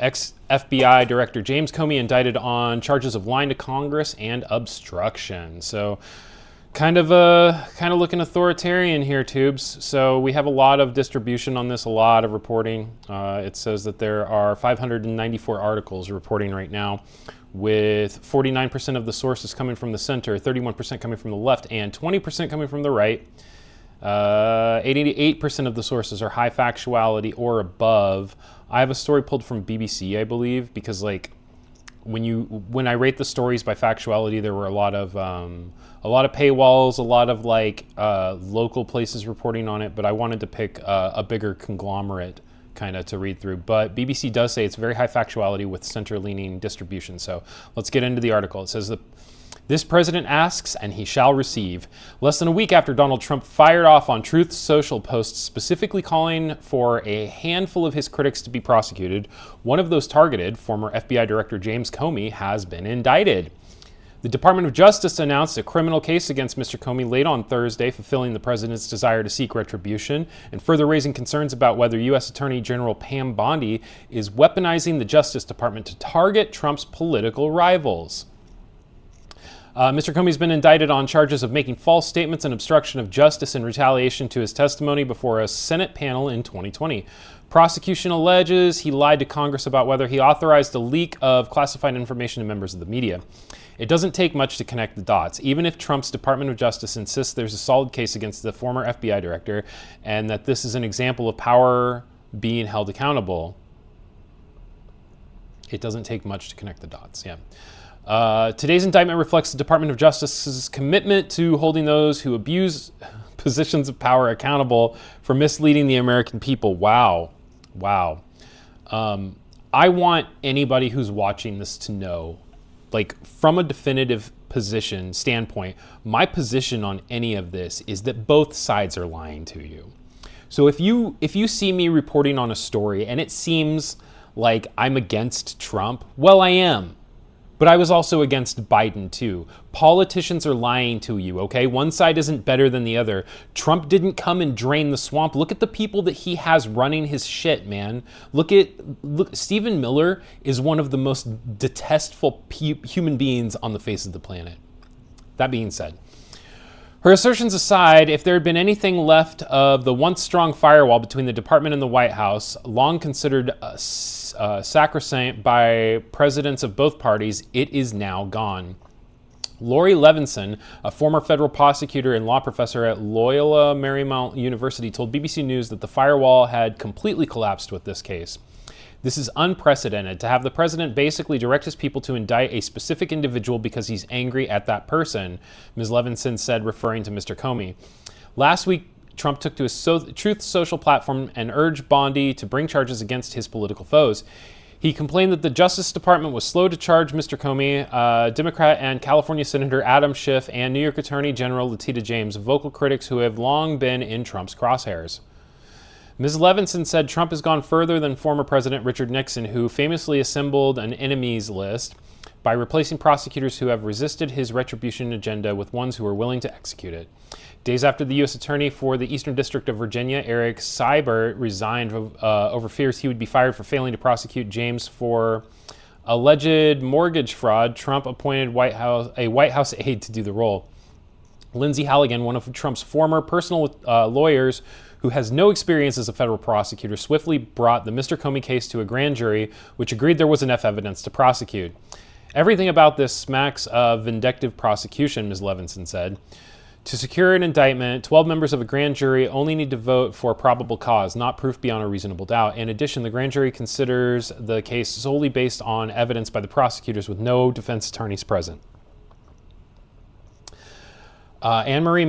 Ex-FBI Director James Comey indicted on charges of lying to Congress and obstruction. So kind of looking authoritarian here, Tubes. So we have a lot of distribution on this, a lot of reporting. It says that there are 594 articles reporting right now, with 49% of the sources coming from the center, 31% coming from the left, and 20% coming from the right. 88% of the sources are high factuality or above. I have a story pulled from BBC, I believe, because like when I rate the stories by factuality, there were a lot of paywalls, a lot of like local places reporting on it. But I wanted to pick a bigger conglomerate kind of to read through. But BBC does say it's very high factuality with center-leaning distribution. So let's get into the article. It says that this president asks, and he shall receive. Less than a week after Donald Trump fired off on Truth Social posts specifically calling for a handful of his critics to be prosecuted, one of those targeted, former FBI Director James Comey, has been indicted. The Department of Justice announced a criminal case against Mr. Comey late on Thursday, fulfilling the president's desire to seek retribution and further raising concerns about whether U.S. Attorney General Pam Bondi is weaponizing the Justice Department to target Trump's political rivals. Mr. Comey's been indicted on charges of making false statements and obstruction of justice in retaliation to his testimony before a Senate panel in 2020. Prosecution alleges he lied to Congress about whether he authorized a leak of classified information to members of the media. It doesn't take much to connect the dots, even if Trump's Department of Justice insists there's a solid case against the former FBI director and that this is an example of power being held accountable. It doesn't take much to connect the dots, yeah. Today's indictment reflects the Department of Justice's commitment to holding those who abuse positions of power accountable for misleading the American people. Wow. I want anybody who's watching this to know, like, from a definitive standpoint, my position on any of this is that both sides are lying to you. So if you see me reporting on a story and it seems like I'm against Trump, well, I am. But I was also against Biden too. Politicians are lying to you, okay? One side isn't better than the other. Trump didn't come and drain the swamp. Look at the people that he has running his shit, man. Look, Stephen Miller is one of the most detestful human beings on the face of the planet. That being said, her assertions aside, if there had been anything left of the once strong firewall between the department and the White House, long considered sacrosanct by presidents of both parties, it is now gone. Lori Levinson, a former federal prosecutor and law professor at Loyola Marymount University, told BBC News that the firewall had completely collapsed with this case. This is unprecedented, to have the president basically direct his people to indict a specific individual because he's angry at that person, Ms. Levinson said, referring to Mr. Comey. Last week, Trump took to his Truth Social platform and urged Bondi to bring charges against his political foes. He complained that the Justice Department was slow to charge Mr. Comey, Democrat and California Senator Adam Schiff, and New York Attorney General Letitia James, vocal critics who have long been in Trump's crosshairs. Ms. Levinson said Trump has gone further than former President Richard Nixon, who famously assembled an enemies list by replacing prosecutors who have resisted his retribution agenda with ones who are willing to execute it. Days after the U.S. Attorney for the Eastern District of Virginia, Eric Seibert, resigned over fears he would be fired for failing to prosecute James for alleged mortgage fraud, Trump appointed a White House aide to do the role. Lindsey Halligan, one of Trump's former personal lawyers, who has no experience as a federal prosecutor, swiftly brought the Mr. Comey case to a grand jury, which agreed there was enough evidence to prosecute. Everything about this smacks of vindictive prosecution, Ms. Levinson said. To secure an indictment, 12 members of a grand jury only need to vote for probable cause, not proof beyond a reasonable doubt. In addition, the grand jury considers the case solely based on evidence by the prosecutors with no defense attorneys present. Anne-Marie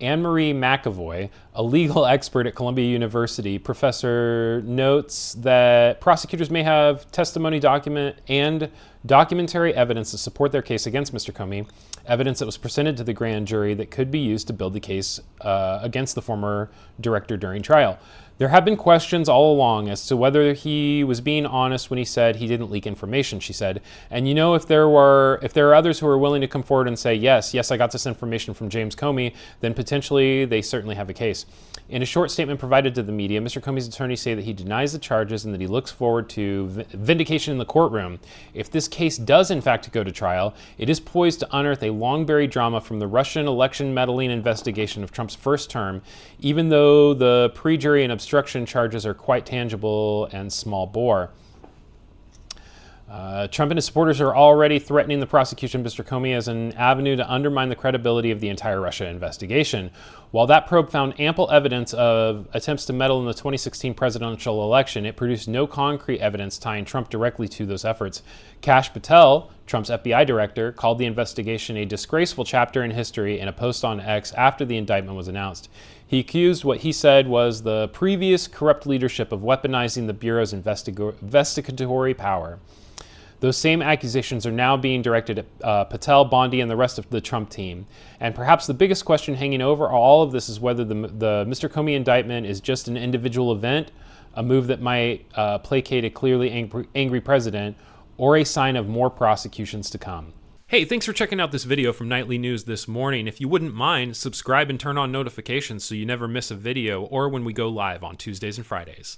Anne-Marie McAvoy, a legal expert at Columbia University, professor, notes that prosecutors may have testimony documentary evidence to support their case against Mr. Comey. evidence that was presented to the grand jury that could be used to build the case against the former director during trial. There have been questions all along as to whether he was being honest when he said he didn't leak information, she said. And you know, if there are others who are willing to come forward and say, yes, I got this information from James Comey, then potentially they certainly have a case. In a short statement provided to the media, Mr. Comey's attorneys say that he denies the charges and that he looks forward to vindication in the courtroom. If this case does in fact go to trial, it is poised to unearth a long-buried drama from the Russian election meddling investigation of Trump's first term, even though the pre-jury and obstruction charges are quite tangible and small bore. Trump and his supporters are already threatening the prosecution of Mr. Comey as an avenue to undermine the credibility of the entire Russia investigation. While that probe found ample evidence of attempts to meddle in the 2016 presidential election, it produced no concrete evidence tying Trump directly to those efforts. Kash Patel, Trump's FBI director, called the investigation a disgraceful chapter in history in a post on X after the indictment was announced. He accused what he said was the previous corrupt leadership of weaponizing the Bureau's investigatory power. Those same accusations are now being directed at Patel, Bondi, and the rest of the Trump team. And perhaps the biggest question hanging over all of this is whether the Mr. Comey indictment is just an individual event, a move that might placate a clearly angry president, or a sign of more prosecutions to come. Hey, thanks for checking out this video from Nightly News this morning. If you wouldn't mind, subscribe and turn on notifications so you never miss a video or when we go live on Tuesdays and Fridays.